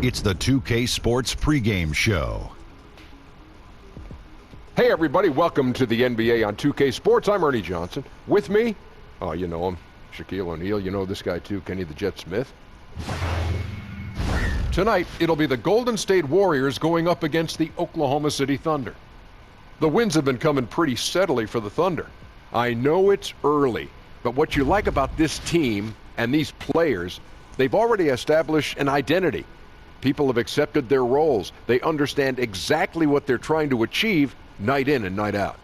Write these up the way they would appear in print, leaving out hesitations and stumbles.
It's the 2K Sports pregame show. Hey everybody, welcome to the NBA on 2K Sports. I'm Ernie Johnson. With me, oh you know him, Shaquille O'Neal. You know this guy too, Kenny the Jet Smith. Tonight, it'll be the Golden State Warriors going up against the Oklahoma City Thunder. The wins have been coming pretty steadily for the Thunder. I know it's early, but what you like about this team and these players, they've already established an identity. People have accepted their roles. They understand exactly what they're trying to achieve night in and night out.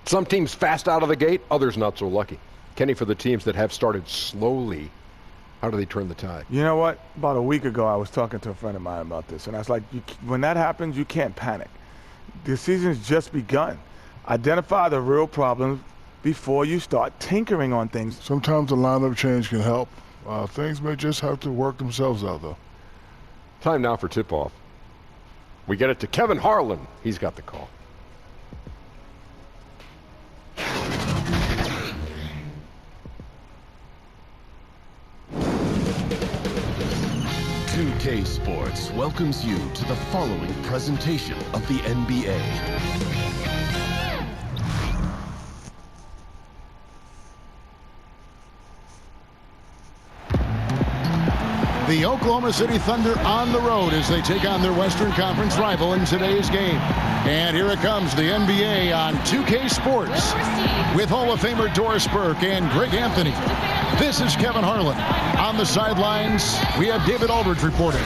Some teams fast out of the gate, others not so lucky. Kenny, for the teams that have started slowly, how do they turn the tide? You know what? About a week ago, I was talking to a friend of mine about this, and I was like, when that happens, you can't panic. The season's just begun. Identify the real problems before you start tinkering on things. Sometimes a lineup change can help. Things may just have to work themselves out, though. Time now for tip-off. We get it to Kevin Harlan. He's got the call. K Sports welcomes you to the following presentation of the NBA. The Oklahoma City Thunder on the road as they take on their Western Conference rival in today's game. And here it comes, the NBA on 2K Sports with Hall of Famer Doris Burke and Greg Anthony. This is Kevin Harlan. On the sidelines, we have David Aldridge reporting.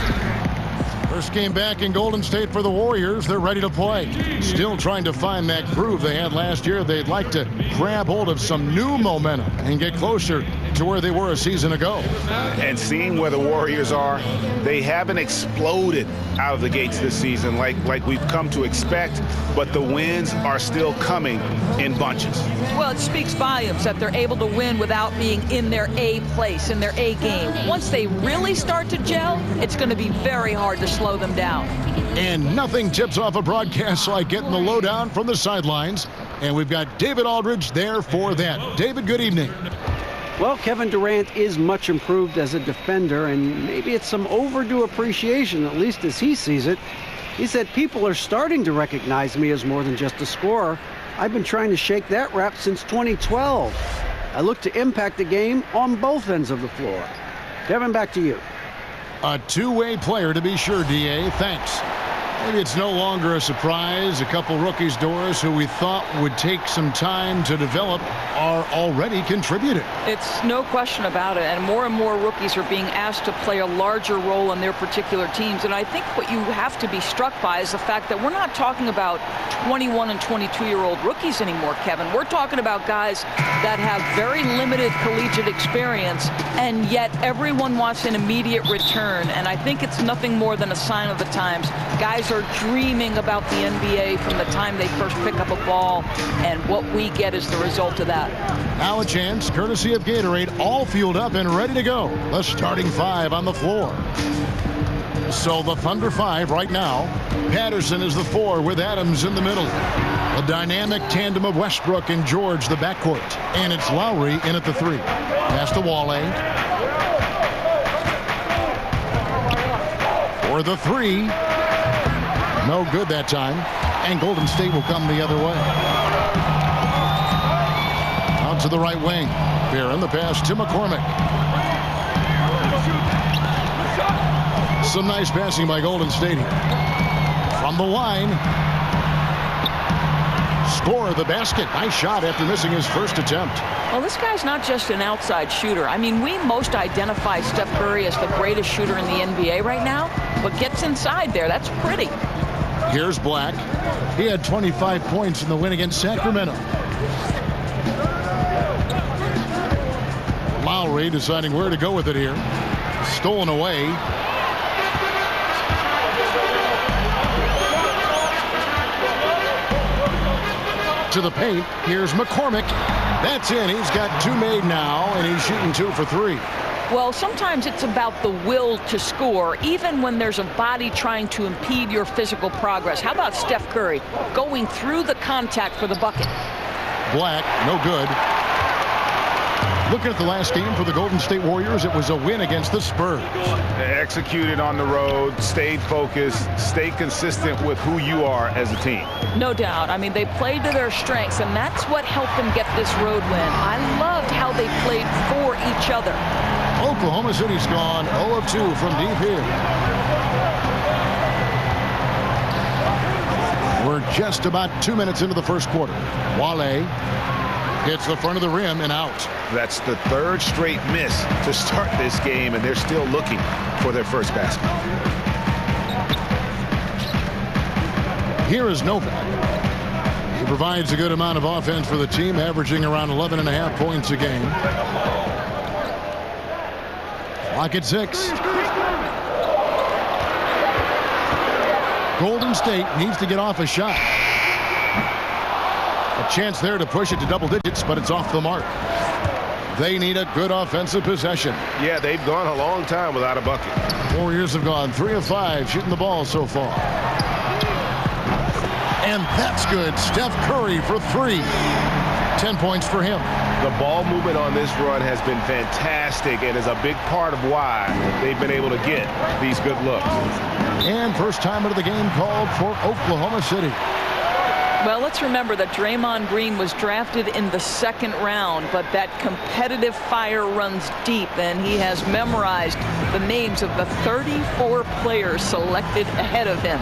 First game back in Golden State for the Warriors. They're ready to play. Still trying to find that groove they had last year. They'd like to grab hold of some new momentum and get closer to where they were a season ago. And seeing where the Warriors are, they haven't exploded out of the gates this season like we've come to expect, but the wins are still coming in bunches. Well, it speaks volumes that they're able to win without being in their A place, in their A game. Once they really start to gel, it's going to be very hard to slow them down. And nothing tips off a broadcast like getting the lowdown from the sidelines. And we've got David Aldridge there for that. David, good evening. Well, Kevin Durant is much improved as a defender, and maybe it's some overdue appreciation, at least as he sees it. He said, people are starting to recognize me as more than just a scorer. I've been trying to shake that rap since 2012. I look to impact the game on both ends of the floor. Kevin, back to you. A two-way player to be sure, D.A. Thanks. Maybe it's no longer a surprise. A couple rookies, Doris, who we thought would take some time to develop, are already contributing. It's no question about it, and more rookies are being asked to play a larger role in their particular teams. And I think what you have to be struck by is the fact that we're not talking about 21 and 22-year-old rookies anymore, Kevin. We're talking about guys that have very limited collegiate experience, and yet everyone wants an immediate return. And I think it's nothing more than a sign of the times. Guys are dreaming about the NBA from the time they first pick up a ball, and what we get is the result of that. Now a chance, courtesy of Gatorade, all fueled up and ready to go. The starting five on the floor. So the Thunder five right now. Patterson is the four with Adams in the middle. A dynamic tandem of Westbrook and George, the backcourt. And it's Lowry in at the three. Pass to Wale. For the three. No good that time. And Golden State will come the other way. Out to the right wing. Barron, the pass to McCormick. Some nice passing by Golden State here. From the line. Score the basket. Nice shot after missing his first attempt. Well, this guy's not just an outside shooter. I mean, we most identify Steph Curry as the greatest shooter in the NBA right now, but gets inside there. That's pretty. Here's Black. He had 25 points in the win against Sacramento. Lowry deciding where to go with it here. Stolen away. To the paint. Here's McCormick. That's in. He's got two made now, and he's shooting 2 for 3. Well, sometimes it's about the will to score, even when there's a body trying to impede your physical progress. How about Steph Curry going through the contact for the bucket? Black, no good. Looking at the last game for the Golden State Warriors, it was a win against the Spurs. They executed on the road, stayed focused, stayed consistent with who you are as a team. No doubt. I mean, they played to their strengths, and that's what helped them get this road win. I loved how they played for each other. Oklahoma City's gone 0 of 2 from deep here. We're just about 2 minutes into the first quarter. Wale hits the front of the rim and out. That's the third straight miss to start this game, and they're still looking for their first basket. Here is Novak. He provides a good amount of offense for the team, averaging around 11.5 points a game. Clock at 6. Golden State needs to get off a shot. A chance there to push it to double digits, but it's off the mark. They need a good offensive possession. Yeah, they've gone a long time without a bucket. Warriors have gone 3 of 5 shooting the ball so far. And that's good. Steph Curry for 3. 10 points for him. The ball movement on this run has been fantastic and is a big part of why they've been able to get these good looks. And first time out of the game called for Oklahoma City. Well, let's remember that Draymond Green was drafted in the 2nd round, but that competitive fire runs deep, and he has memorized the names of the 34 players selected ahead of him.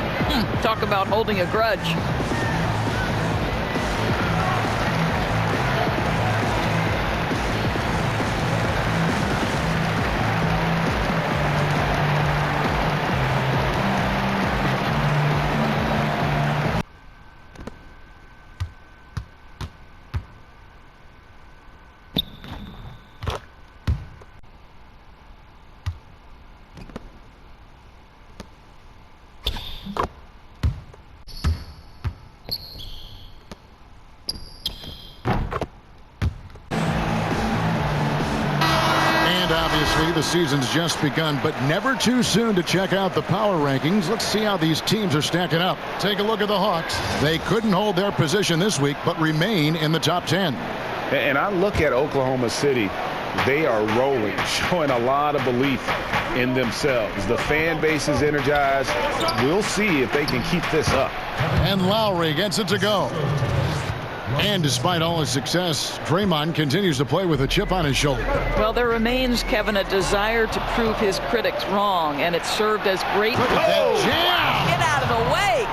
Talk about holding a grudge. Obviously, the season's just begun, but never too soon to check out the power rankings. Let's see how these teams are stacking up. Take a look at the Hawks. They couldn't hold their position this week, but remain in the top 10. And I look at Oklahoma City. They are rolling, showing a lot of belief in themselves. The fan base is energized. We'll see if they can keep this up. And Lowry gets it to go. And despite all his success, Draymond continues to play with a chip on his shoulder. Well, there remains, Kevin, a desire to prove his critics wrong, and it served as great. Look at that jam! Get out of the way!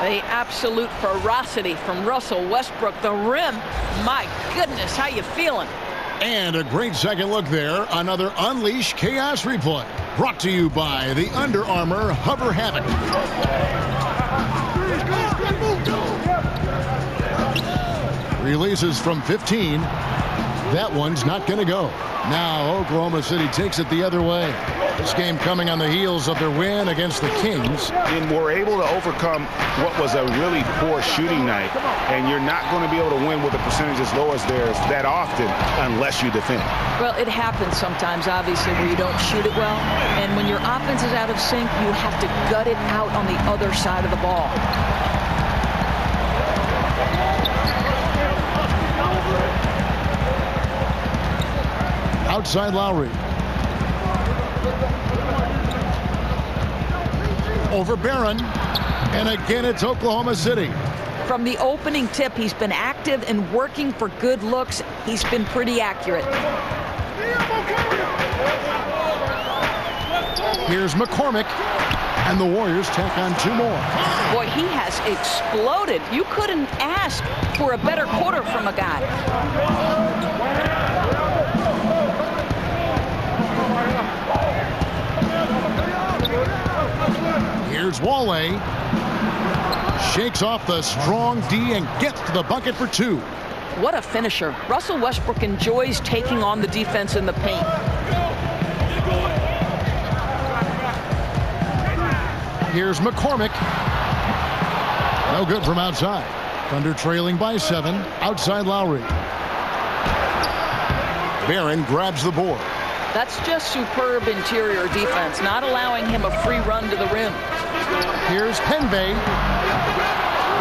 The absolute ferocity from Russell Westbrook. The rim, my goodness, how you feeling? And a great second look there. Another Unleash Chaos replay. Brought to you by the Under Armour Hover Havoc. Releases from 15. That one's not going to go. Now Oklahoma City takes it the other way. This game coming on the heels of their win against the Kings. And we're able to overcome what was a really poor shooting night. And you're not going to be able to win with a percentage as low as theirs that often unless you defend. Well, it happens sometimes, obviously, where you don't shoot it well. And when your offense is out of sync, you have to gut it out on the other side of the ball. Outside Lowry. Over Barron. And again, it's Oklahoma City. From the opening tip, he's been active and working for good looks. He's been pretty accurate. Here's McCormick. And the Warriors tack on 2 more. Boy, he has exploded. You couldn't ask for a better quarter from a guy. Here's Wale. Shakes off the strong D and gets to the bucket for 2. What a finisher. Russell Westbrook enjoys taking on the defense in the paint. Here's McCormick. No good from outside. Thunder trailing by 7. Outside Lowry. Barron grabs the board. That's just superb interior defense, not allowing him a free run to the rim. Here's Penbay.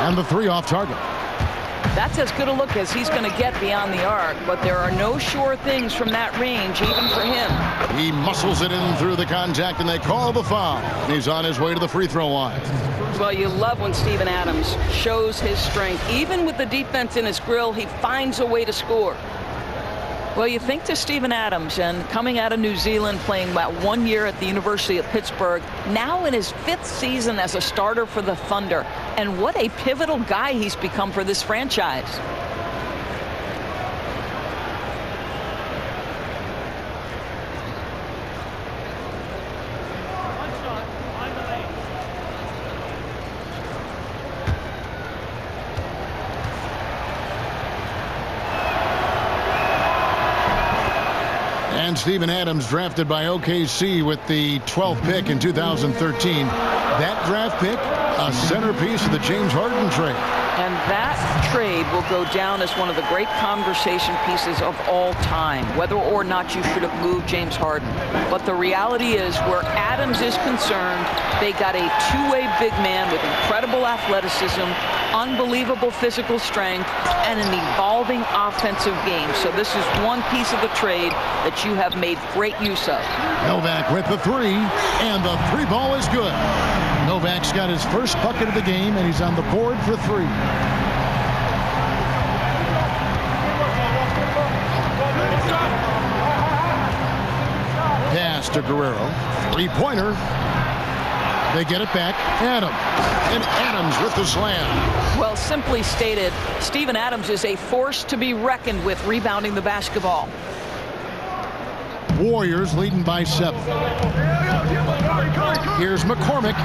And the 3 off target. That's as good a look as he's going to get beyond the arc, but there are no sure things from that range, even for him. He muscles it in through the contact, and they call the foul. He's on his way to the free throw line. Well, you love when Steven Adams shows his strength. Even with the defense in his grill, he finds a way to score. Well, you think to Steven Adams, and coming out of New Zealand, playing about 1 year at the University of Pittsburgh, now in his 5th season as a starter for the Thunder. And what a pivotal guy he's become for this franchise. And Steven Adams, drafted by OKC with the 12th pick in 2013. That draft pick, a centerpiece of the James Harden trade. And that trade will go down as one of the great conversation pieces of all time, whether or not you should have moved James Harden. But the reality is, where Adams is concerned, they got a two-way big man with incredible athleticism, unbelievable physical strength, and an evolving offensive game. So this is one piece of the trade that you have made great use of. Novak with the three, and the three ball is good. Novak's got his first bucket of the game, and he's on the board for three. Pass to Guerrero. Three-pointer. They get it back. Adams. And Adams with the slam. Well, simply stated, Steven Adams is a force to be reckoned with rebounding the basketball. Warriors leading by 7. Here's McCormick.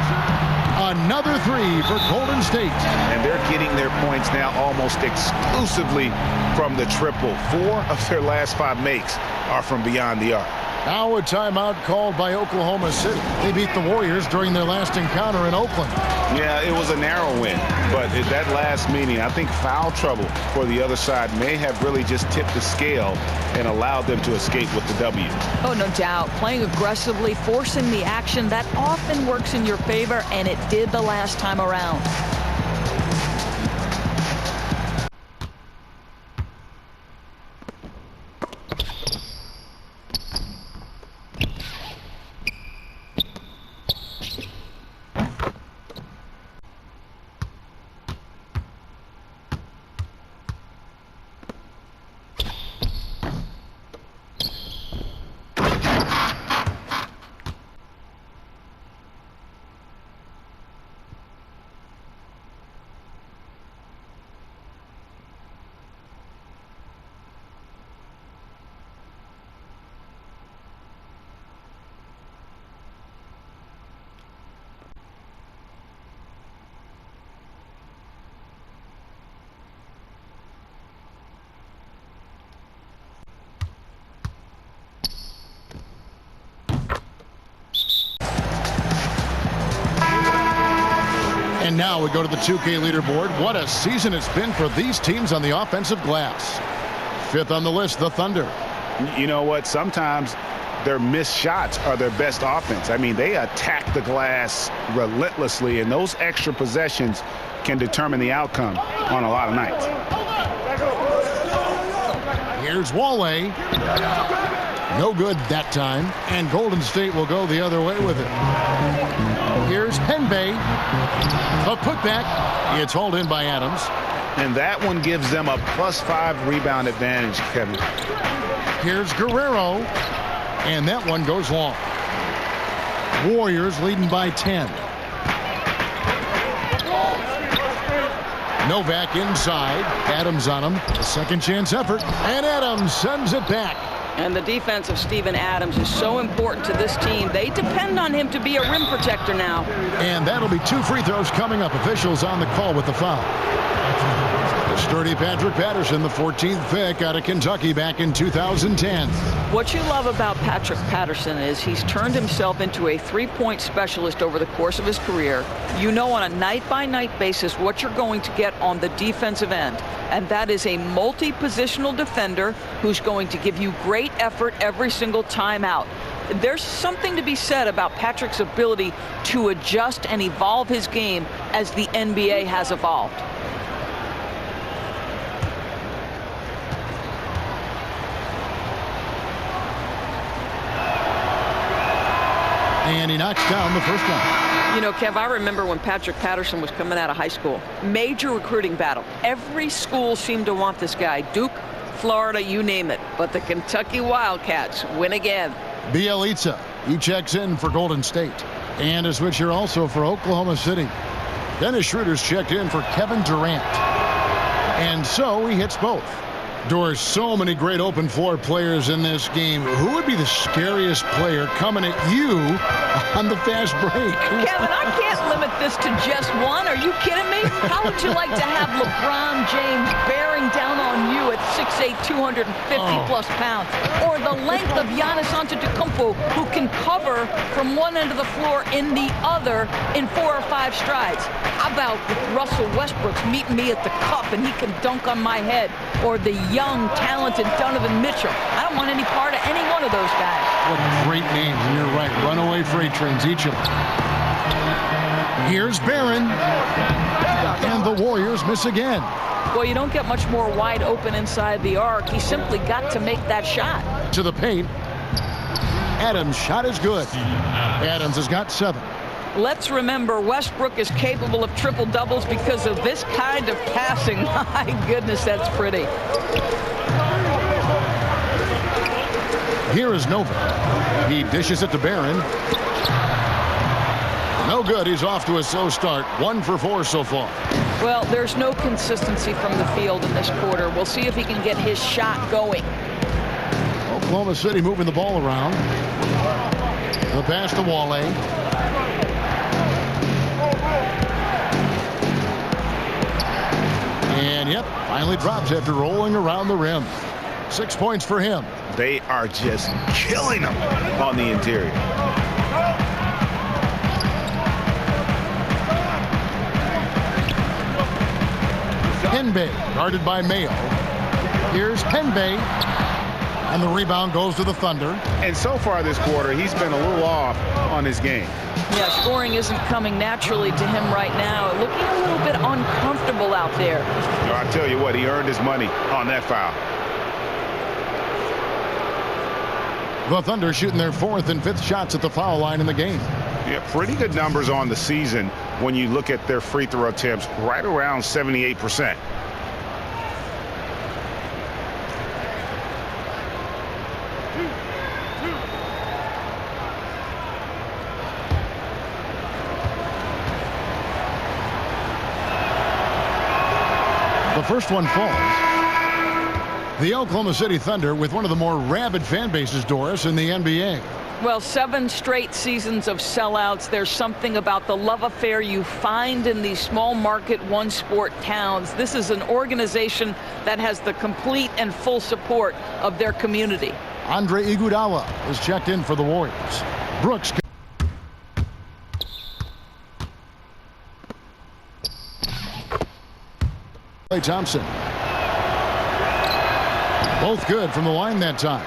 Another three for Golden State. And they're getting their points now almost exclusively from the triple. 4 of their last 5 makes are from beyond the arc. Now a timeout called by Oklahoma City. They beat the Warriors during their last encounter in Oakland. Yeah, it was a narrow win, but at that last meeting, I think foul trouble for the other side may have really just tipped the scale and allowed them to escape with the W. Oh, no doubt. Playing aggressively, forcing the action, that often works in your favor, and it did the last time around. And now we go to the 2K leaderboard. What a season it's been for these teams on the offensive glass. 5th on the list, the Thunder. You know what? Sometimes their missed shots are their best offense. I mean, they attack the glass relentlessly, and those extra possessions can determine the outcome on a lot of nights. Here's Wale. No good that time, and Golden State will go the other way with it. Here's Henbe. A putback. It's hauled in by Adams. And that one gives them a +5 rebound advantage, Kevin. Here's Guerrero. And that one goes long. Warriors leading by 10. Novak inside. Adams on him. A second chance effort. And Adams sends it back. And the defense of Steven Adams is so important to this team. They depend on him to be a rim protector now. And that'll be 2 free throws coming up. Officials on the call with the foul. The sturdy Patrick Patterson, the 14th pick out of Kentucky back in 2010. What you love about Patrick Patterson is he's turned himself into a three-point specialist over the course of his career. You know on a night-by-night basis what you're going to get on the defensive end. And that is a multi-positional defender who's going to give you great effort every single time out. There's something to be said about Patrick's ability to adjust and evolve his game as the NBA has evolved. And he knocks down the first one. You know, Kev, I remember when Patrick Patterson was coming out of high school. Major recruiting battle. Every school seemed to want this guy. Duke, Florida, you name it. But the Kentucky Wildcats win again. Bielitsa, he checks in for Golden State. And a switch here also for Oklahoma City. Dennis Schroeder's checked in for Kevin Durant. And so he hits both. Doris, so many great open floor players in this game. Who would be the scariest player coming at you on the fast break? Kevin, I can't limit this to just one. Are you kidding me? How would you like to have LeBron James bearing down on you at 6'8", 250-plus pounds? Or the length of Giannis Antetokounmpo, who can cover from one end of the floor in the other in 4 or 5 strides? How about Russell Westbrook's meeting me at the cup and he can dunk on my head? Or the young, talented Donovan Mitchell. I don't want any part of any one of those guys. What great names, and you're right. Runaway freight trains, each of them. Here's Barron. And the Warriors miss again. Well, you don't get much more wide open inside the arc. He simply got to make that shot. To the paint. Adams' shot is good. Adams has got 7. Let's remember, Westbrook is capable of triple-doubles because of this kind of passing. My goodness, that's pretty. Here is Nova. He dishes it to Barron. No good. He's off to a slow start. 1 for 4 so far. Well, there's no consistency from the field in this quarter. We'll see if he can get his shot going. Oklahoma City moving the ball around. The pass to Wale. And yep, finally drops after rolling around the rim. 6 points for him. They are just killing him on the interior. Henbe guarded by Mayo. Here's Henbe. And the rebound goes to the Thunder. And so far this quarter, he's been a little off on his game. Yeah, scoring isn't coming naturally to him right now. Looking a little bit uncomfortable out there. You know, I tell you what, he earned his money on that foul. The Thunder shooting their 4th and 5th shots at the foul line in the game. Yeah, pretty good numbers on the season when you look at their free throw attempts, right around 78%. The first one falls. The Oklahoma City Thunder with one of the more rabid fan bases, Doris, in the NBA. Well, 7 straight seasons of sellouts. There's something about the love affair you find in these small market one sport towns. This is an organization that has the complete and full support of their community. Andre Iguodala is checked in for the Warriors. Brooks. Klay Thompson. Both good from the line that time.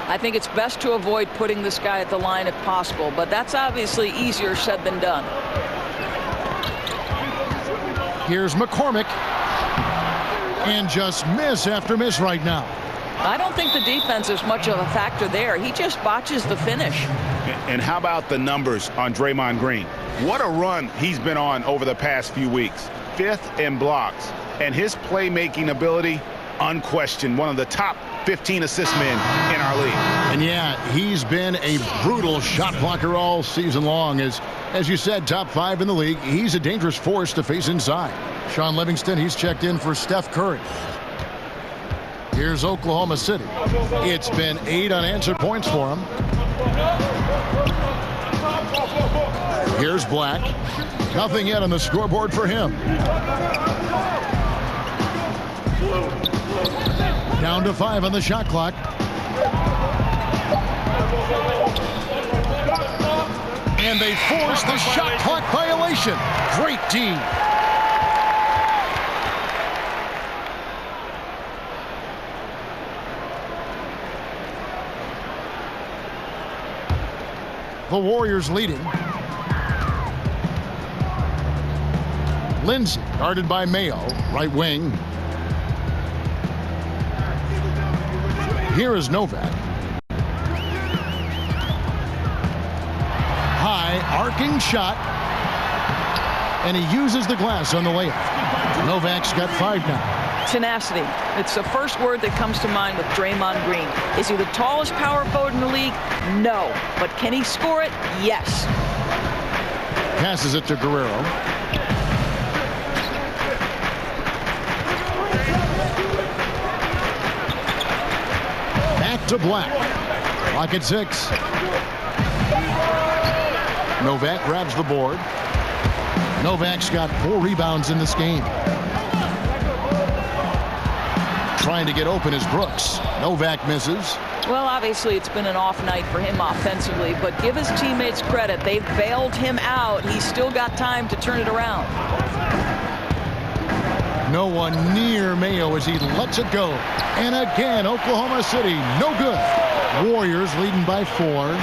I think it's best to avoid putting this guy at the line if possible, but that's obviously easier said than done. Here's McCormick. And just miss after miss right now. I don't think the defense is much of a factor there. He just botches the finish. And how about the numbers on Draymond Green? What a run he's been on over the past few weeks. 5th in blocks. And his playmaking ability, unquestioned, one of the top 15 assist men in our league. And yeah, he's been a brutal shot blocker all season long. As you said, top 5 in the league. He's a dangerous force to face inside. Sean Livingston, he's checked in for Steph Curry. Here's Oklahoma City. It's been 8 unanswered points for him. Here's Black. Nothing yet on the scoreboard for him. Down to 5 on the shot clock. And they force the shot clock violation. Great D. The Warriors leading. Lindsay guarded by Mayo, right wing. Here is Novak. high arcing shot. And he uses the glass on the layup. Novak's got 5 now. Tenacity. It's the first word that comes to mind with Draymond Green. Is he the tallest power forward in the league? No. But can he score it? Yes. Passes it to Guerrero. Back to Black. Clock at 6. Novak grabs the board. Novak's got 4 rebounds in this game. Trying to get open is Brooks. Novak misses. Well, obviously it's been an off night for him offensively, but give his teammates credit. They've bailed him out. He's still got time to turn it around. No one near Mayo as he lets it go. And again, Oklahoma City, no good. Warriors leading by 4.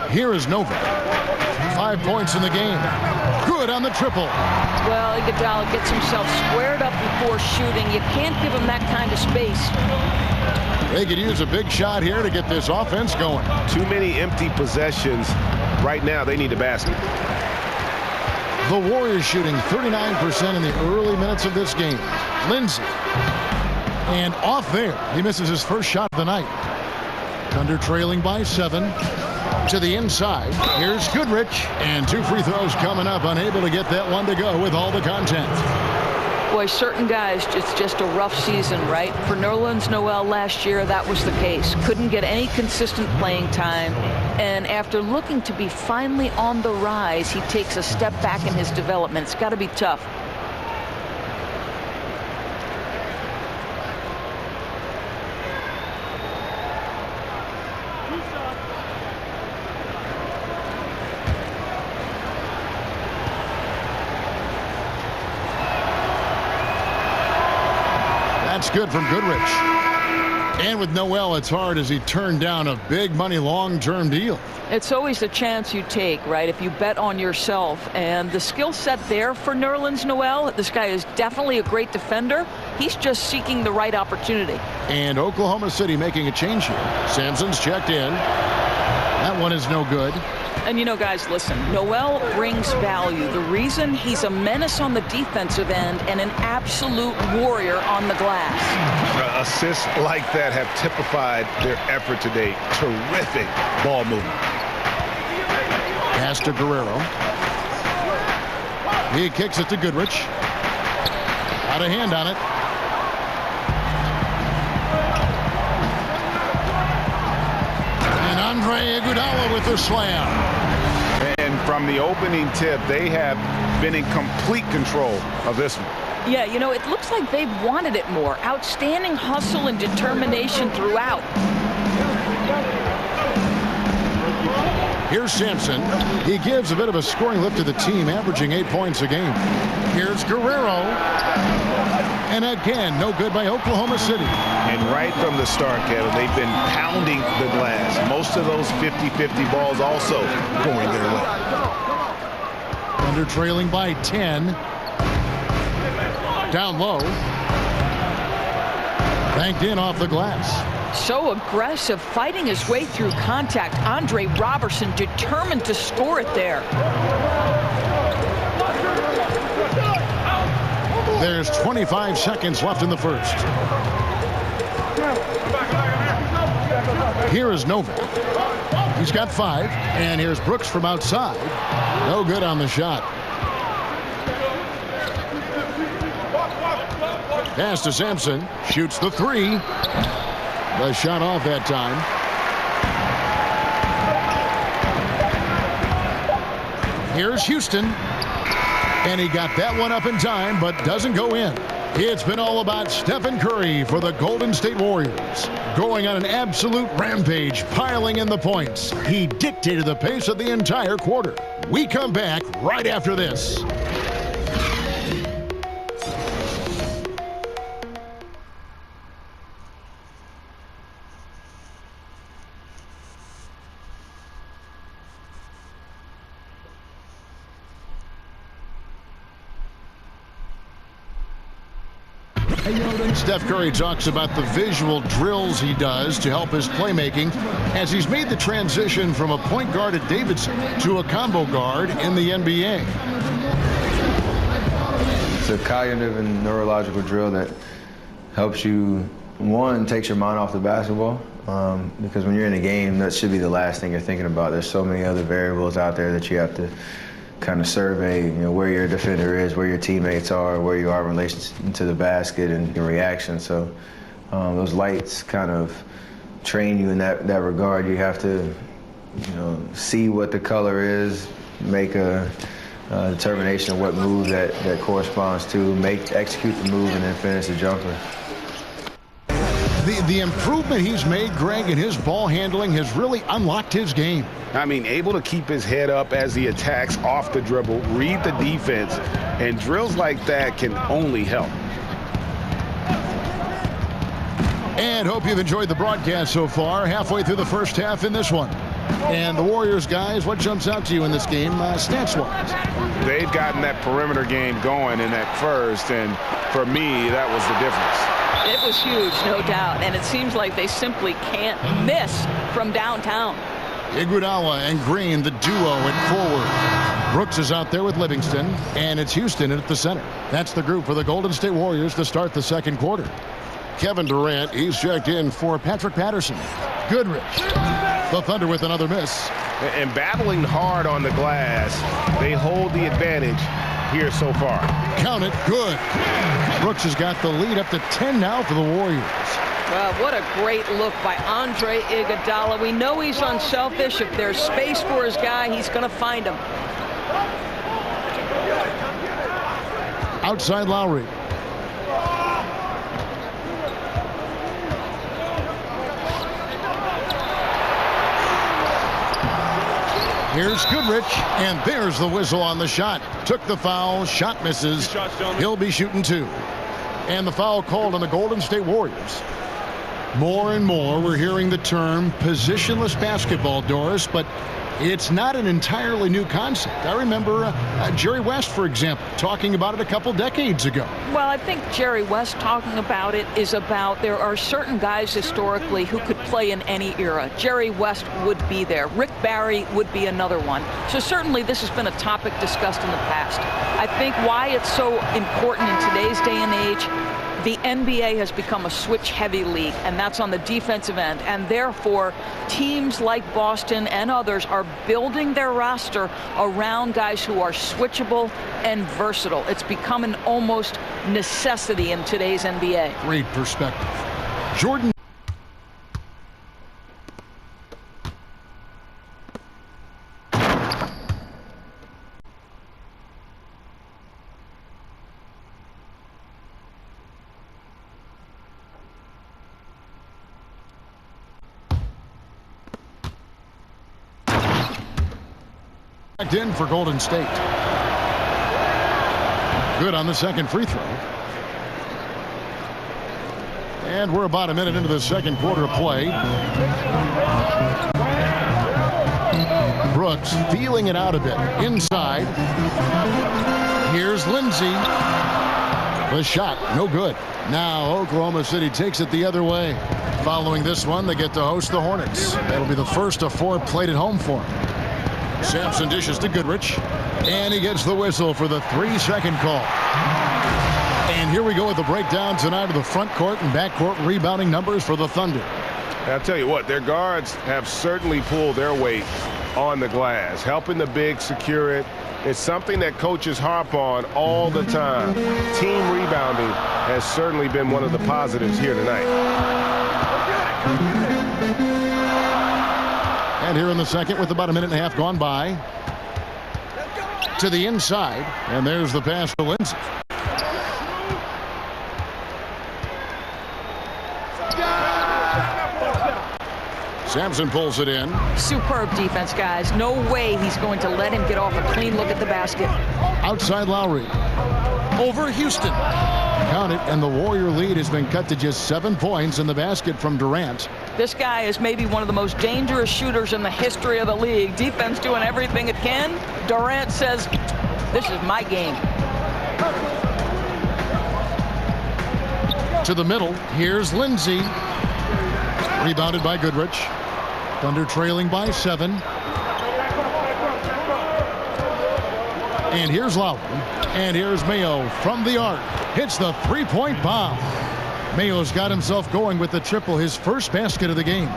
Here is Novak. 5 points in the game. Good on the triple. Well, Iguodala gets himself squared up before shooting. You can't give him that kind of space. They could use a big shot here to get this offense going. Too many empty possessions. Right now, they need a basket. The Warriors shooting 39% in the early minutes of this game. Lindsay. And off there. He misses his first shot of the night. Thunder trailing by 7. To the inside. Here's Goodrich. And 2 free throws coming up. Unable to get that one to go with all the content. Boy, certain guys, it's just a rough season, right? For Nerlens Noel last year, that was the case. Couldn't get any consistent playing time. And after looking to be finally on the rise, he takes a step back in his development. It's got to be tough. That's good from Goodrich. And with Noel, it's hard as he turned down a big money long-term deal. It's always a chance you take, right? If you bet on yourself. And the skill set there for Nerlens Noel, this guy is definitely a great defender. He's just seeking the right opportunity. And Oklahoma City making a change here. Sampson's checked in. That one is no good. And you know, guys, listen, Noel brings value. The reason he's a menace on the defensive end and an absolute warrior on the glass. Assists like that have typified their effort today. Terrific ball movement. Pass to Guerrero. He kicks it to Goodrich. Out of hand on it. And Andre Iguodala with the slam. And from the opening tip, they have been in complete control of this one. Yeah, you know, it looks like they've wanted it more. Outstanding hustle and determination throughout. Here's Sampson. He gives a bit of a scoring lift to the team, averaging 8 points a game. Here's Guerrero. And again, no good by Oklahoma City. And right from the start, Kevin, they've been pounding the glass. Most of those 50-50 balls also going their way. Thunder trailing by 10. Down low. Banked in off the glass. So aggressive, fighting his way through contact. Andre Robertson determined to score it there. There's 25 seconds left in the first. Here is Novak. He's got 5. And here's Brooks from outside. No good on the shot. Pass to Sampson. Shoots the 3. The shot off that time. Here's Houston. And he got that one up in time, but doesn't go in. It's been all about Stephen Curry for the Golden State Warriors. Going on an absolute rampage, piling in the points. He dictated the pace of the entire quarter. We come back right after this. Steph Curry talks about the visual drills he does to help his playmaking as he's made the transition from a point guard at Davidson to a combo guard in the NBA. It's a cognitive and neurological drill that helps you, one, takes your mind off the basketball, because when you're in a game, that should be the last thing you're thinking about. There's so many other variables out there that you have to kind of survey, you know, where your defender is, where your teammates are, where you are in relation to the basket and your reaction. So those lights kind of train you in that regard. You have to, you know, see what the color is, make a determination of what move that corresponds to, execute the move, and then finish the jumper. The improvement he's made, Greg, in his ball handling has really unlocked his game. I mean, able to keep his head up as he attacks off the dribble, read the defense, and drills like that can only help. And hope you've enjoyed the broadcast so far. Halfway through the first half in this one. And the Warriors, guys, what jumps out to you in this game, stats-wise? They've gotten that perimeter game going in that first, and for me, that was the difference. It was huge, no doubt, and it seems like they simply can't miss from downtown. Iguodala and Green, the duo at forward. Brooks is out there with Livingston, and it's Houston at the center. That's the group for the Golden State Warriors to start the second quarter. Kevin Durant, he's checked in for Patrick Patterson. Goodrich, the Thunder with another miss. And battling hard on the glass, they hold the advantage here so far. Count it, good. Brooks has got the lead up to 10 now for the Warriors. Well, what a great look by Andre Iguodala. We know he's unselfish. If there's space for his guy, he's going to find him. Outside Lowry. Here's Goodrich, and there's the whistle on the shot. Took the foul, shot misses. He'll be shooting two. And the foul called on the Golden State Warriors. More and more, we're hearing the term positionless basketball, Doris, but it's not an entirely new concept. I remember Jerry West, for example, talking about it a couple decades ago. Well, I think Jerry West talking about it is about there are certain guys historically who could play in any era. Jerry West would be there. Rick Barry would be another one. So certainly this has been a topic discussed in the past. I think why it's so important in today's day and age, the NBA has become a switch-heavy league, and that's on the defensive end. And therefore, teams like Boston and others are building their roster around guys who are switchable and versatile. It's become an almost necessity in today's NBA. Great perspective. Jordan. In for Golden State. Good on the second free throw. And we're about a minute into the second quarter of play. Brooks feeling it out a bit. Inside. Here's Lindsay. The shot, no good. Now Oklahoma City takes it the other way. Following this one, they get to host the Hornets. That'll be the first of four played at home for them. Sampson dishes to Goodrich, and he gets the whistle for the 3-second call. And here we go with the breakdown tonight of the front court and back court rebounding numbers for the Thunder. I'll tell you what, their guards have certainly pulled their weight on the glass, helping the big secure it. It's something that coaches harp on all the time. Team rebounding has certainly been one of the positives here tonight. And here in the second with about a minute and a half gone by. To the inside. And there's the pass to Lindsay. Sampson pulls it in. Superb defense, guys. No way he's going to let him get off a clean look at the basket. Outside Lowry. Over Houston. Count it, and the Warrior lead has been cut to just 7 points in the basket from Durant. This guy is maybe one of the most dangerous shooters in the history of the league. Defense doing everything it can. Durant says, this is my game. to the middle. Here's Lindsay. Rebounded by Goodrich. Thunder trailing by 7. And here's Lowry. And here's Mayo from the arc. Hits the three-point bomb. Mayo's got himself going with the triple, his first basket of the game.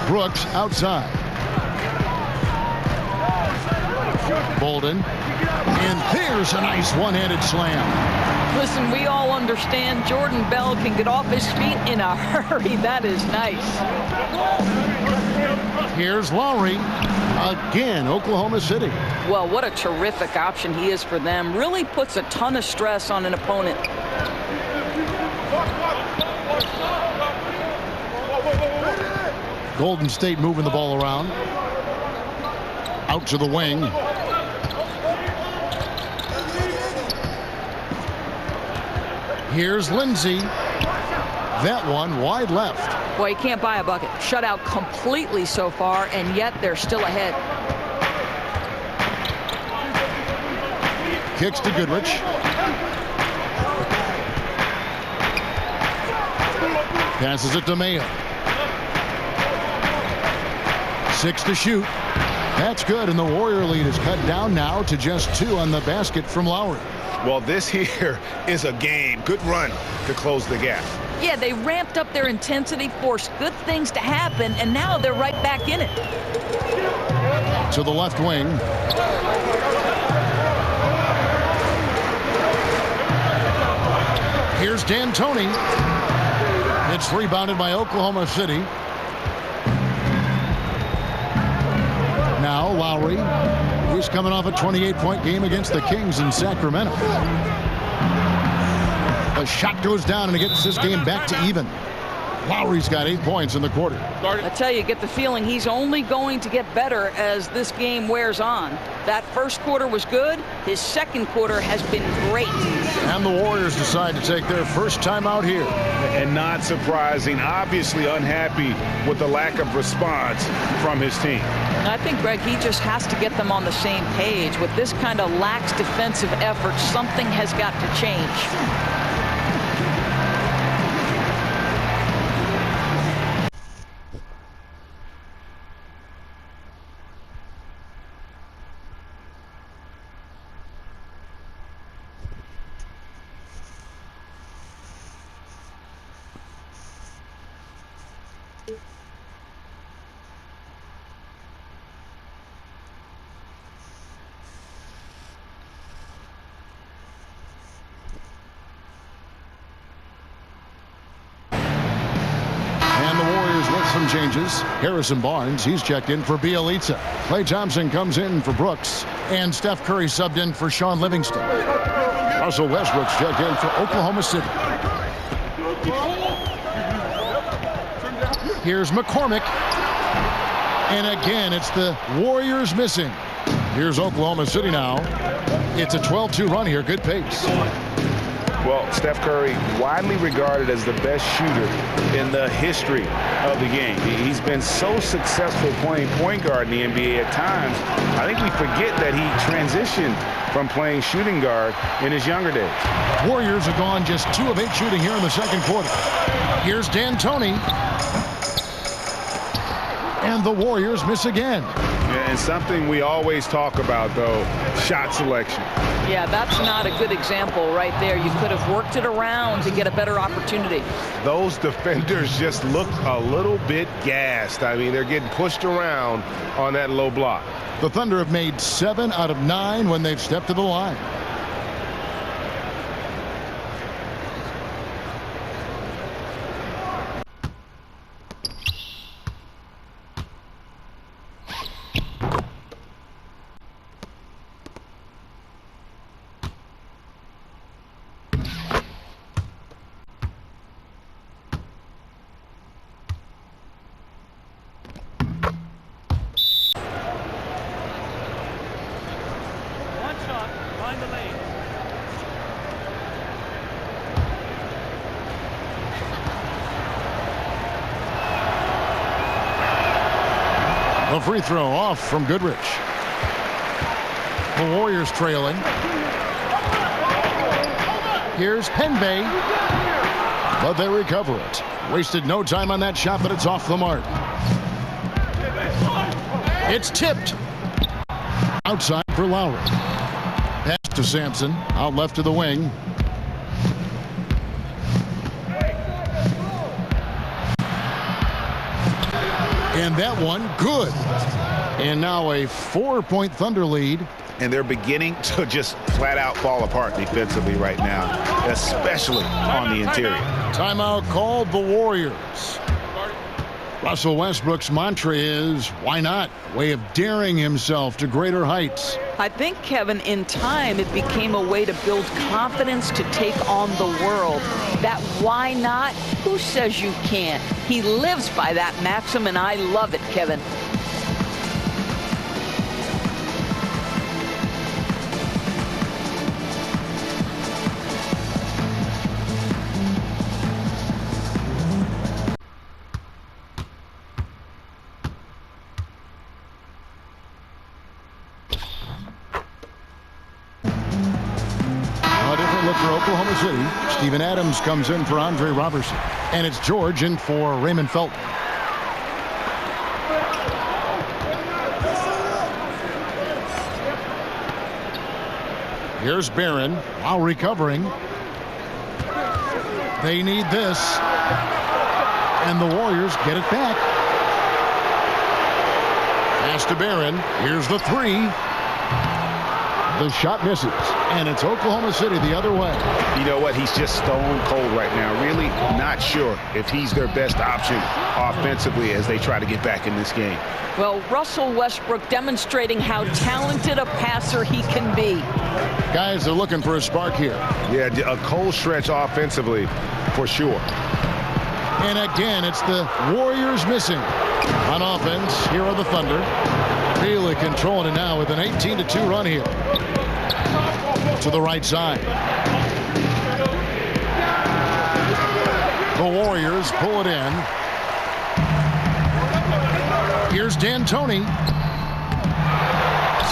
Brooks outside. Bolden. And there's a nice one-handed slam. Listen, we all understand Jordan Bell can get off his feet in a hurry. That is nice. Here's Lowry. Again, Oklahoma City. Well, what a terrific option he is for them. Really puts a ton of stress on an opponent. Golden State moving the ball around. Out to the wing. Here's Lindsay. That one wide left. Boy, you can't buy a bucket. Shut out completely so far, and yet they're still ahead. Kicks to Goodrich. Passes it to Mayo. 6 to shoot. That's good, and the Warrior lead is cut down now to just 2 on the basket from Lowry. Well, this here is a game. Good run to close the gap. Yeah, they ramped up their intensity, forced good things to happen, and now they're right back in it. To the left wing. Here's D'Antoni. It's rebounded by Oklahoma City. Now Lowry. He's coming off a 28-point game against the Kings in Sacramento. The shot goes down and it gets this game back to even. Lowry's got 8 points in the quarter. I tell you, get the feeling he's only going to get better as this game wears on. That first quarter was good. His second quarter has been great. And the Warriors decide to take their first time out here. And not surprising, obviously unhappy with the lack of response from his team. I think, Greg, he just has to get them on the same page. With this kind of lax defensive effort, something has got to change. Some changes. Harrison Barnes, he's checked in for Bielitsa. Klay Thompson comes in for Brooks. And Steph Curry subbed in for Sean Livingston. Russell Westbrook's checked in for Oklahoma City. Here's McCormick. And again, it's the Warriors missing. Here's Oklahoma City now. It's a 12-2 run here. Good pace. Well, Steph Curry, widely regarded as the best shooter in the history of the game. He's been so successful playing point guard in the NBA at times. I think we forget that he transitioned from playing shooting guard in his younger days. Warriors have gone just 2 of 8 shooting here in the second quarter. Here's D'Antoni. And the Warriors miss again. And something we always talk about, though, shot selection. Yeah, that's not a good example right there. You could have worked it around to get a better opportunity. Those defenders just look a little bit gassed. I mean, they're getting pushed around on that low block. The Thunder have made 7 out of 9 when they've stepped to the line. A free throw off from Goodrich. The Warriors trailing. Here's Penbay. But they recover it. Wasted no time on that shot, but it's off the mark. It's tipped. Outside for Lowry. Pass to Sampson. Out left to the wing. And that one, good. And now a 4-point Thunder lead. And they're beginning to just flat out fall apart defensively right now, especially on the interior. Timeout called the Warriors. Russell Westbrook's mantra is, why not? A way of daring himself to greater heights. I think, Kevin, in time, it became a way to build confidence to take on the world. That why not? Who says you can't? He lives by that maxim, and I love it, Kevin. For Oklahoma City, Steven Adams comes in for Andre Robertson. And it's George in for Raymond Felton. Here's Barron while recovering. They need this. And the Warriors get it back. Pass to Barron. Here's the three. The shot misses, and it's Oklahoma City the other way. You know what? He's just stone cold right now. Really not sure if he's their best option offensively as they try to get back in this game. Well, Russell Westbrook demonstrating how talented a passer he can be. Guys are looking for a spark here. Yeah, a cold stretch offensively for sure. And again, it's the Warriors missing. On offense, here are the Thunder. Bailey controlling it now with an 18-2 run here. To the right side. The Warriors pull it in. Here's D'Antoni.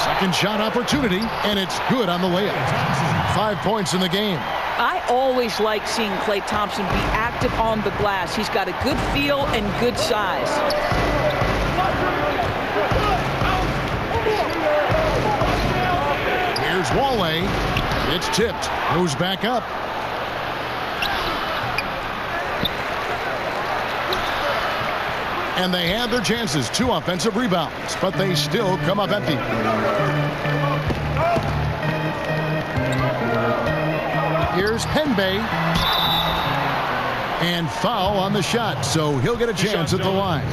Second shot opportunity, and it's good on the layup. 5 points in the game. I always like seeing Klay Thompson be active on the glass. He's got a good feel and good size. Here's Wale. It's tipped. Goes back up. And they had their chances. 2 offensive rebounds, but they still come up empty. Here's Penbay. And foul on the shot, so he'll get a chance at the line.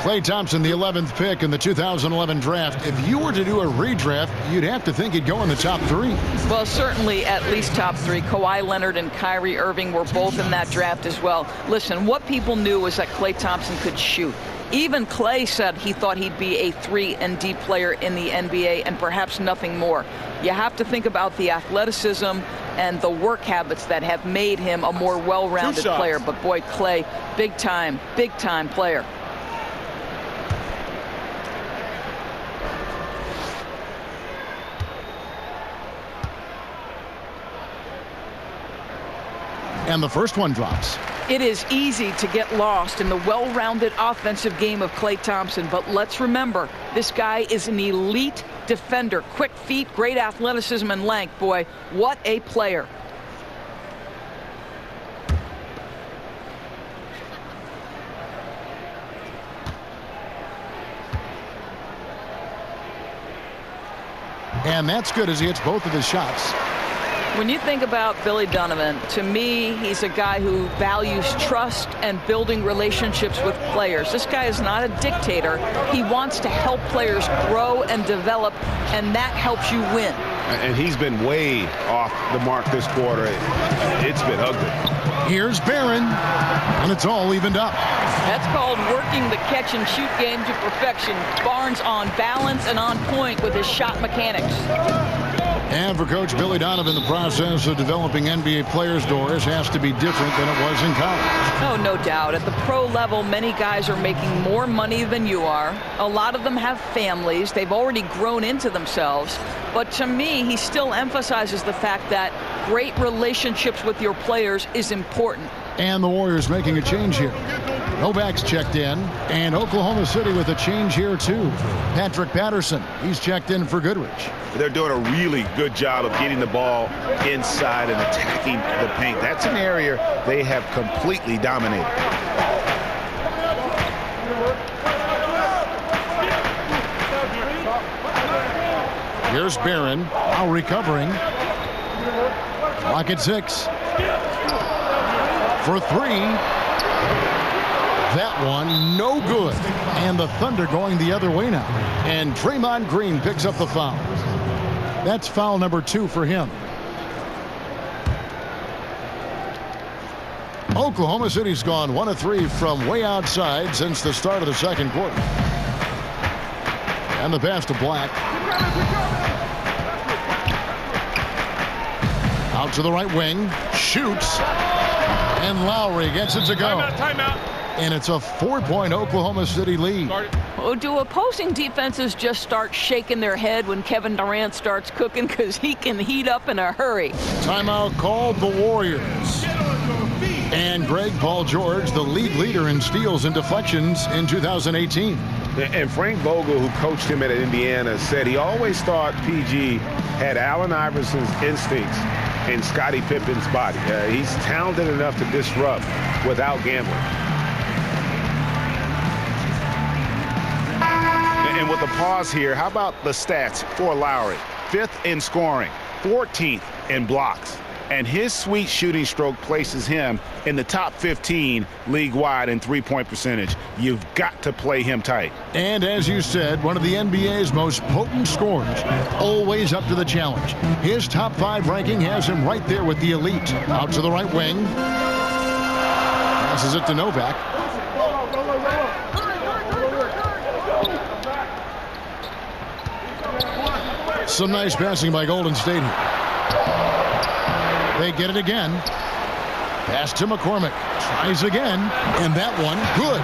Klay Thompson, the 11th pick in the 2011 draft. If you were to do a redraft, you'd have to think he'd go in the top 3. Well, certainly at least top 3. Kawhi Leonard and Kyrie Irving were both in that draft as well. Listen, what people knew was that Klay Thompson could shoot. Even Klay said he thought he'd be a 3-and-D player in the NBA and perhaps nothing more. You have to think about the athleticism and the work habits that have made him a more well-rounded player. But boy, Klay, big time player. And the first one drops. It is easy to get lost in the well-rounded offensive game of Klay Thompson, but let's remember, this guy is an elite defender. Quick feet, great athleticism and length. Boy, what a player. And that's good as he hits both of his shots. When you think about Billy Donovan, to me, he's a guy who values trust and building relationships with players. This guy is not a dictator. He wants to help players grow and develop, and that helps you win. And he's been way off the mark this quarter. It's been ugly. Here's Barron, and it's all evened up. That's called working the catch-and-shoot game to perfection. Barnes on balance and on point with his shot mechanics. And for Coach Billy Donovan, the process of developing NBA players, Doris, has to be different than it was in college. Oh, no doubt. At the pro level, many guys are making more money than you are. A lot of them have families. They've already grown into themselves. But to me, he still emphasizes the fact that great relationships with your players is important. And the Warriors making a change here. Novak's checked in, and Oklahoma City with a change here too. Patrick Patterson, he's checked in for Goodrich. They're doing a really good job of getting the ball inside and attacking the paint. That's an area they have completely dominated. Here's Barron, now recovering. Clock at 6. For 3. That one, no good. And the Thunder going the other way now. And Draymond Green picks up the foul. That's foul number 2 for him. Oklahoma City's gone 1 of 3 from way outside since the start of the second quarter. And the pass to Black. Out to the right wing. Shoots. And Lowry gets it to go. Timeout. And it's a 4-point Oklahoma City lead. Oh, do opposing defenses just start shaking their head when Kevin Durant starts cooking? Because he can heat up in a hurry. Timeout called the Warriors. And Greg Paul George, the league leader in steals and deflections in 2018. And Frank Vogel, who coached him at Indiana, said he always thought PG had Allen Iverson's instincts and Scottie Pippen's body. He's talented enough to disrupt without gambling. And with a pause here, how about the stats for Lowry? 5th in scoring, 14th in blocks. And his sweet shooting stroke places him in the top 15 league-wide in three-point percentage. You've got to play him tight. And as you said, one of the NBA's most potent scorers, always up to the challenge. His top 5 ranking has him right there with the elite. Out to the right wing. Passes it to Novak. Some nice passing by Golden State here. They get it again. Pass to McCormick. Tries again. And that one, good.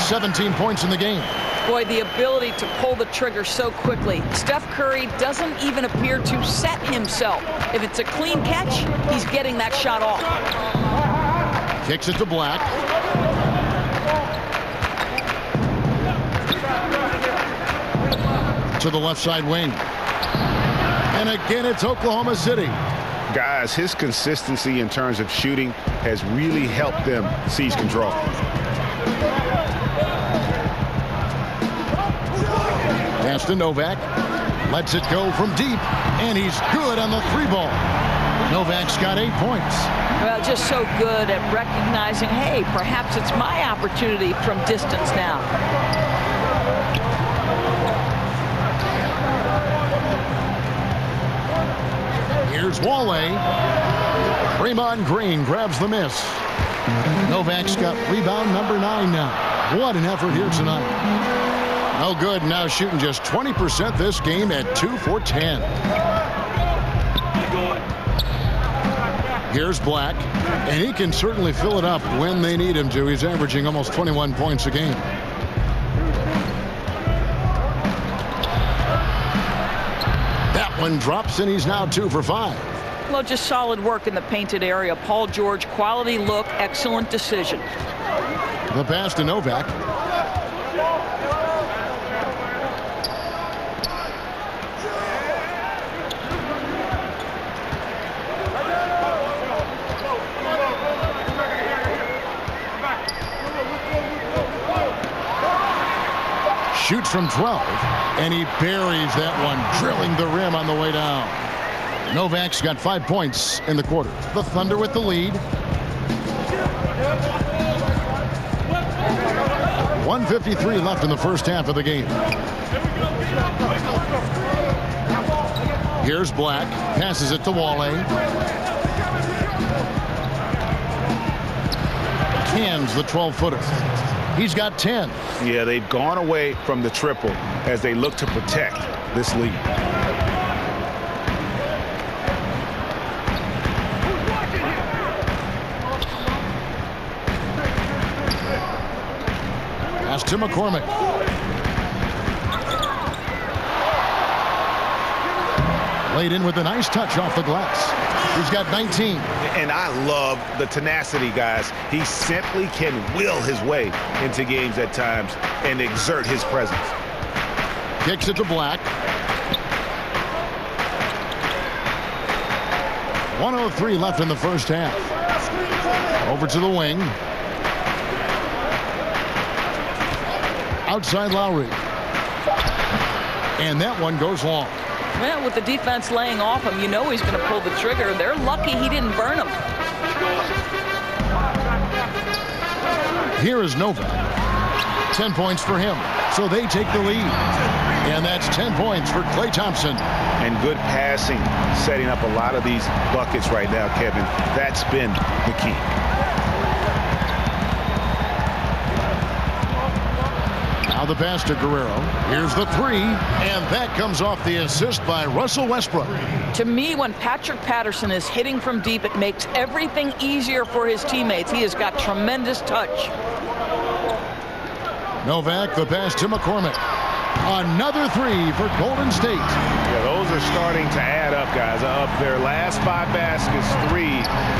17 points in the game. Boy, the ability to pull the trigger so quickly. Steph Curry doesn't even appear to set himself. If it's a clean catch, he's getting that shot off. Kicks it to Black. To the left side wing. And again, it's Oklahoma City. Guys, his consistency in terms of shooting has really helped them seize control. Pass to Novak. Lets it go from deep. And he's good on the 3-ball. Novak's got 8 points. Well, just so good at recognizing, hey, perhaps it's my opportunity from distance now. Here's Wale. Draymond Green grabs the miss. Novak's got rebound number 9 now. What an effort here tonight. No good. Now shooting just 20% this game at 2 for 10. Here's Black. And he can certainly fill it up when they need him to. He's averaging almost 21 points a game. One drops, and he's now 2 for 5. Well, just solid work in the painted area. Paul George, quality look, excellent decision. The pass to Novak. Shoots from 12, and he buries that one, drilling the rim on the way down. Novak's got 5 points in the quarter. The Thunder with the lead. 1:53 left in the first half of the game. Here's Black. Passes it to Wale. Cans the 12-footer. He's got 10. Yeah, they've gone away from the triple as they look to protect this lead. Pass to McCormick. Laid in with a nice touch off the glass. He's got 19. And I love the tenacity, guys. He simply can will his way into games at times and exert his presence. Kicks it to Black. 1:03 left in the first half. Over to the wing. Outside Lowry. And that one goes long. Well, with the defense laying off him, you know he's going to pull the trigger. They're lucky he didn't burn him. Here is Novak. 10 points for him. So they take the lead. And that's 10 points for Klay Thompson. And good passing, setting up a lot of these buckets right now, Kevin. That's been the key. Now the pass to Guerrero. Here's the three, and that comes off the assist by Russell Westbrook. To me, when Patrick Patterson is hitting from deep, it makes everything easier for his teammates. He has got tremendous touch. Novak, the pass to McCormick. Another three for Golden State. Yeah, those are starting to add up, guys. Of their last 5 baskets, 3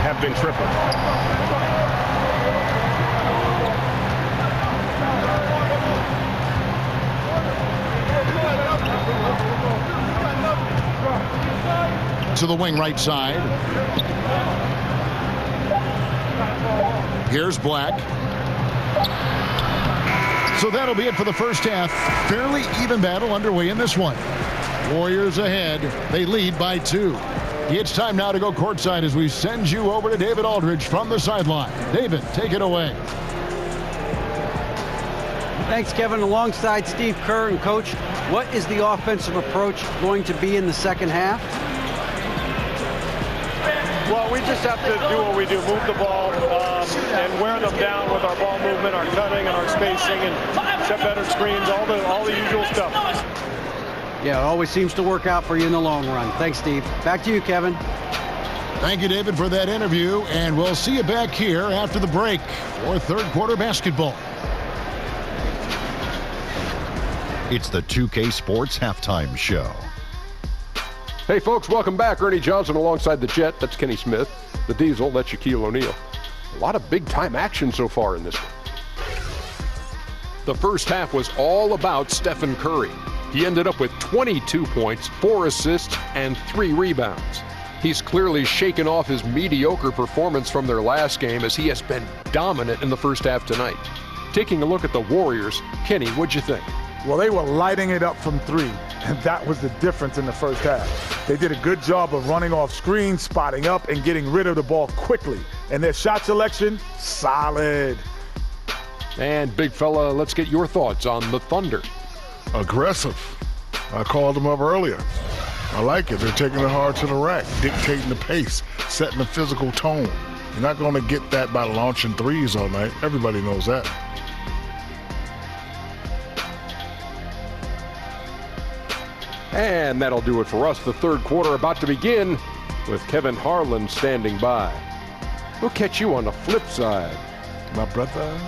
have been triple. To the wing right side. Here's Black. So that'll be it for the first half. Fairly even battle underway in this one. Warriors ahead. They lead by 2. It's time now to go courtside as we send you over to David Aldridge from the sideline. David, take it away. Thanks, Kevin. Alongside Steve Kerr and Coach, what is the offensive approach going to be in the second half? Well, we just have to do what we do, move the ball and wear them down with our ball movement, our cutting, and our spacing, and set better screens, all the usual stuff. Yeah, it always seems to work out for you in the long run. Thanks, Steve. Back to you, Kevin. Thank you, David, for that interview, and we'll see you back here after the break for third quarter basketball. It's the 2K Sports Halftime Show. Hey, folks, welcome back. Ernie Johnson alongside the Jet. That's Kenny Smith. The Diesel, that's Shaquille O'Neal. A lot of big-time action so far in this one. The first half was all about Stephen Curry. He ended up with 22 points, 4 assists, and 3 rebounds. He's clearly shaken off his mediocre performance from their last game as he has been dominant in the first half tonight. Taking a look at the Warriors, Kenny, what'd you think? Well, they were lighting it up from 3, and that was the difference in the first half. They did a good job of running off screens, spotting up, and getting rid of the ball quickly. And their shot selection, solid. And, big fella, let's get your thoughts on the Thunder. Aggressive. I called them up earlier. I like it. They're taking it hard to the rack, dictating the pace, setting the physical tone. You're not going to get that by launching threes all night. Everybody knows that. And that'll do it for us. The third quarter about to begin with Kevin Harlan standing by. We'll catch you on the flip side. My brother.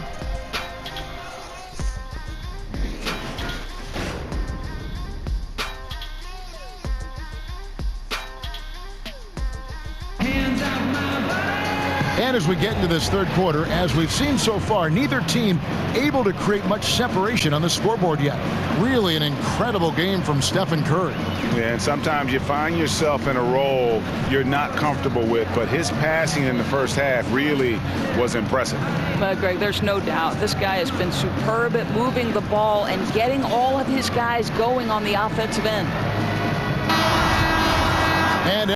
And as we get into this third quarter, as we've seen so far, neither team able to create much separation on the scoreboard yet. Really an incredible game from Stephen Curry. Yeah, and sometimes you find yourself in a role you're not comfortable with, but his passing in the first half really was impressive. Greg, there's no doubt. This guy has been superb at moving the ball and getting all of his guys going on the offensive end. And